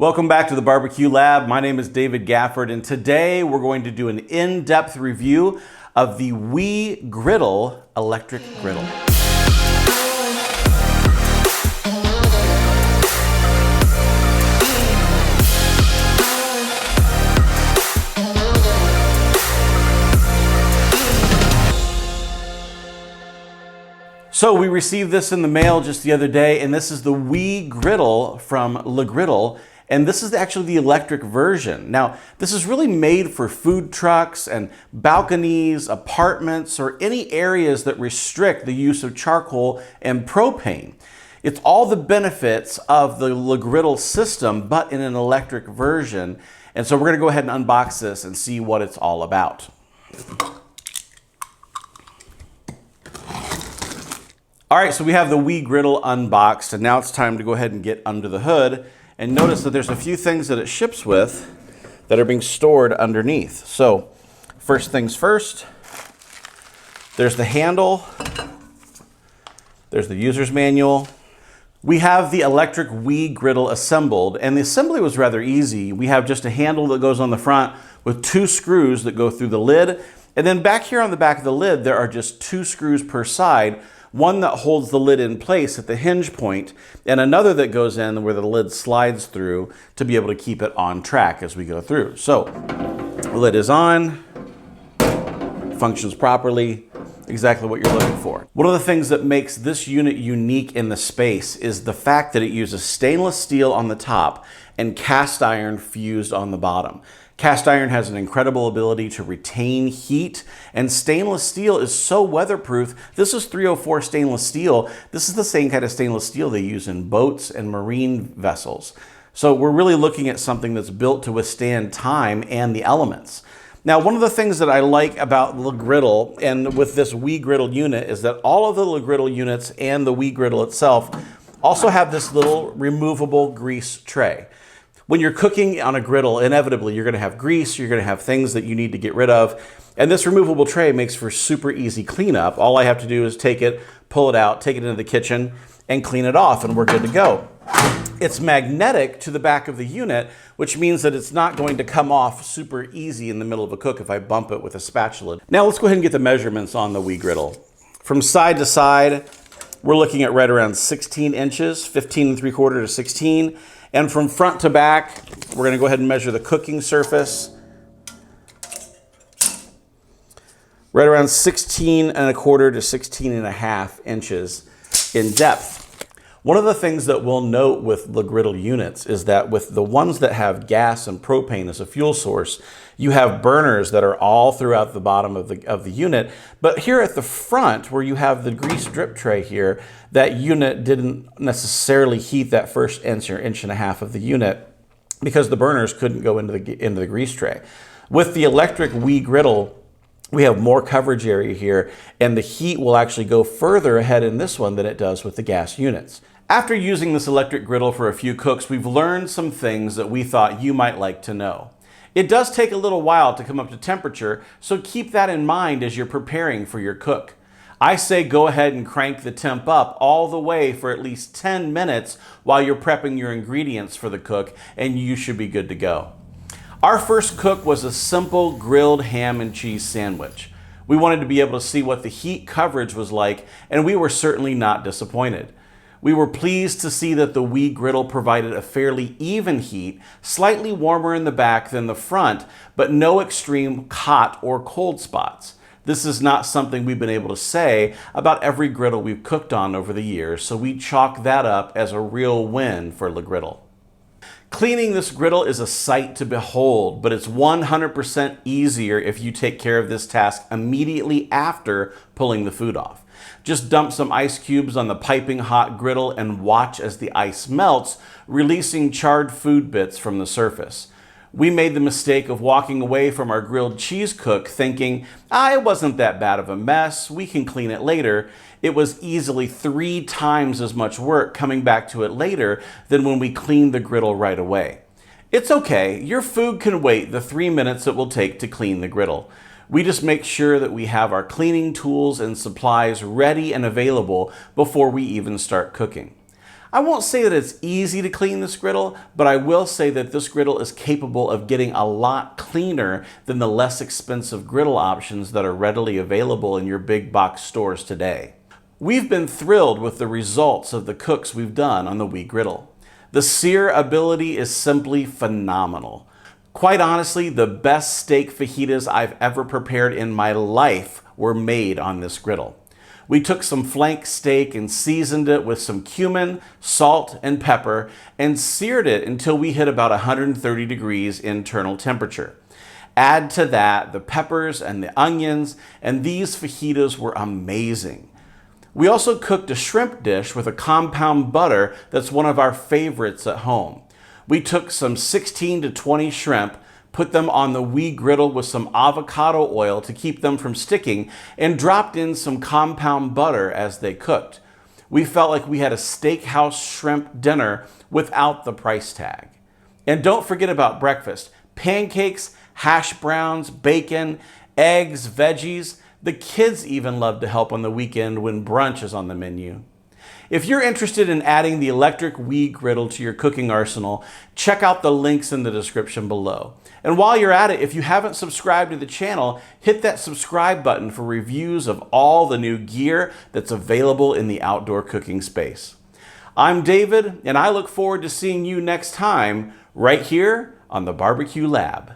Welcome back to the Barbecue Lab. My name is David Gafford, and today we're going to do an in-depth review of the Wee Griddle Electric Griddle. So we received this in the mail just the other day, and this is the Wee Griddle from Griddle. And this is actually the electric version. Now, this is really made for food trucks and balconies, apartments, or any areas that restrict the use of charcoal and propane. It's all the benefits of the Griddle system, but in an electric version. And so we're gonna go ahead and unbox this and see what it's all about. All right, so we have the Wee Griddle unboxed, and now it's time to go ahead and get under the hood. And notice that there's a few things that it ships with that are being stored underneath. So first things first, there's the handle, there's the user's manual. We have the electric Wee Griddle assembled, and the assembly was rather easy. We have just a handle that goes on the front with 2 screws that go through the lid. And then back here on the back of the lid, there are just 2 screws per side. One that holds the lid in place at the hinge point, and another that goes in where the lid slides through to be able to keep it on track as we go through. So, the lid is on, functions properly, exactly what you're looking for. One of the things that makes this unit unique in the space is the fact that it uses stainless steel on the top and cast iron fused on the bottom. Cast iron has an incredible ability to retain heat, and stainless steel is so weatherproof. This is 304 stainless steel. This is the same kind of stainless steel they use in boats and marine vessels. So we're really looking at something that's built to withstand time and the elements. Now, one of the things that I like about the Griddle and with this Wee Griddle unit is that all of the Griddle units and the Wee Griddle itself also have this little removable grease tray. When you're cooking on a griddle, inevitably you're gonna have grease, you're gonna have things that you need to get rid of. And this removable tray makes for super easy cleanup. All I have to do is take it, pull it out, take it into the kitchen, and clean it off, and we're good to go. It's magnetic to the back of the unit, which means that it's not going to come off super easy in the middle of a cook if I bump it with a spatula. Now let's go ahead and get the measurements on the Wee Griddle. From side to side, we're looking at right around 16 inches, 15 3/4 to 16. And from front to back, we're gonna go ahead and measure the cooking surface. Right around 16 1/4 to 16 1/2 inches in depth. One of the things that we'll note with the Griddle units is that with the ones that have gas and propane as a fuel source, you have burners that are all throughout the bottom of the unit. But here at the front, where you have the grease drip tray here, that unit didn't necessarily heat that first inch or inch and a half of the unit because the burners couldn't go into the grease tray. With the electric Wee Griddle, we have more coverage area here, and the heat will actually go further ahead in this one than it does with the gas units. After using this electric griddle for a few cooks, we've learned some things that we thought you might like to know. It does take a little while to come up to temperature, so keep that in mind as you're preparing for your cook. I say go ahead and crank the temp up all the way for at least 10 minutes while you're prepping your ingredients for the cook, and you should be good to go. Our first cook was a simple grilled ham and cheese sandwich. We wanted to be able to see what the heat coverage was like, and we were certainly not disappointed. We were pleased to see that the Wee Griddle provided a fairly even heat, slightly warmer in the back than the front, but no extreme hot or cold spots. This is not something we've been able to say about every griddle we've cooked on over the years, so we chalk that up as a real win for Griddle. Cleaning this griddle is a sight to behold, but it's 100% easier if you take care of this task immediately after pulling the food off. Just dump some ice cubes on the piping hot griddle and watch as the ice melts, releasing charred food bits from the surface. We made the mistake of walking away from our grilled cheese cook thinking, it wasn't that bad of a mess, we can clean it later. It was easily 3 times as much work coming back to it later than when we cleaned the griddle right away. It's okay, your food can wait the 3 minutes it will take to clean the griddle. We just make sure that we have our cleaning tools and supplies ready and available before we even start cooking. I won't say that it's easy to clean this griddle, but I will say that this griddle is capable of getting a lot cleaner than the less expensive griddle options that are readily available in your big box stores today. We've been thrilled with the results of the cooks we've done on the Wee Griddle. The sear ability is simply phenomenal. Quite honestly, the best steak fajitas I've ever prepared in my life were made on this griddle. We took some flank steak and seasoned it with some cumin, salt, and pepper, and seared it until we hit about 130 degrees internal temperature. Add to that the peppers and the onions, and these fajitas were amazing. We also cooked a shrimp dish with a compound butter that's one of our favorites at home. We took some 16 to 20 shrimp, put them on the Wee Griddle with some avocado oil to keep them from sticking, and dropped in some compound butter as they cooked. We felt like we had a steakhouse shrimp dinner without the price tag. And don't forget about breakfast. Pancakes, hash browns, bacon, eggs, veggies. The kids even love to help on the weekend when brunch is on the menu. If you're interested in adding the electric Wee Griddle to your cooking arsenal, check out the links in the description below. And while you're at it, if you haven't subscribed to the channel, hit that subscribe button for reviews of all the new gear that's available in the outdoor cooking space. I'm David, and I look forward to seeing you next time right here on the Barbecue Lab.